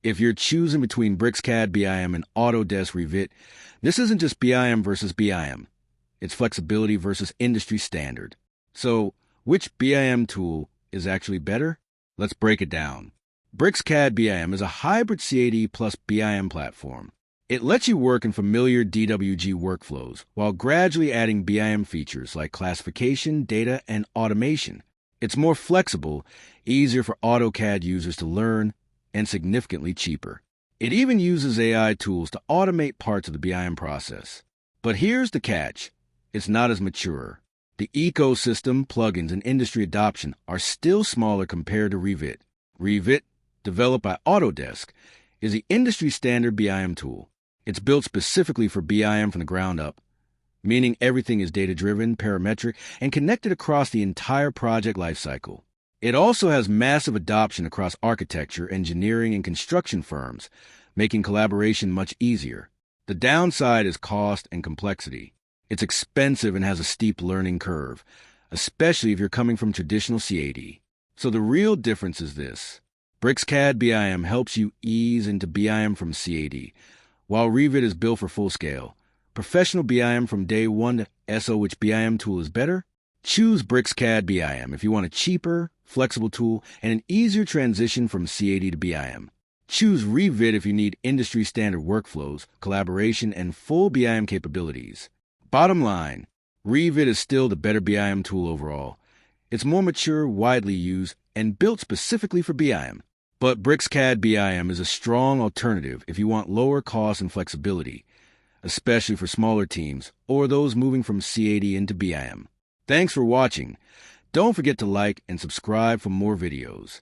If you're choosing between BricsCAD BIM and Autodesk Revit, this isn't just BIM versus BIM. It's flexibility versus industry standard. So, which BIM tool is actually better? Let's break it down. BricsCAD BIM is a hybrid CAD plus BIM platform. It lets you work in familiar DWG workflows while gradually adding BIM features like classification, data, and automation. It's more flexible, easier for AutoCAD users to learn, and significantly cheaper. It even uses AI tools to automate parts of the BIM process. But here's the catch. It's not as mature. The ecosystem, plugins, and industry adoption are still smaller compared to Revit. Revit, developed by Autodesk, is the industry-standard BIM tool. It's built specifically for BIM from the ground up, meaning everything is data-driven, parametric, and connected across the entire project lifecycle. It also has massive adoption across architecture, engineering, and construction firms, making collaboration much easier. The downside is cost and complexity. It's expensive and has a steep learning curve, especially if you're coming from traditional CAD. So the real difference is this. BricsCAD BIM helps you ease into BIM from CAD, while Revit is built for full scale. Professional BIM from day one. So which BIM tool is better? Choose BricsCAD BIM if you want a cheaper, flexible tool and an easier transition from CAD to BIM. Choose Revit if you need industry-standard workflows, collaboration, and full BIM capabilities. Bottom line, Revit is still the better BIM tool overall. It's more mature, widely used, and built specifically for BIM. But BricsCAD BIM is a strong alternative if you want lower cost and flexibility, especially for smaller teams or those moving from CAD into BIM. Thanks for watching. Don't forget to like and subscribe for more videos.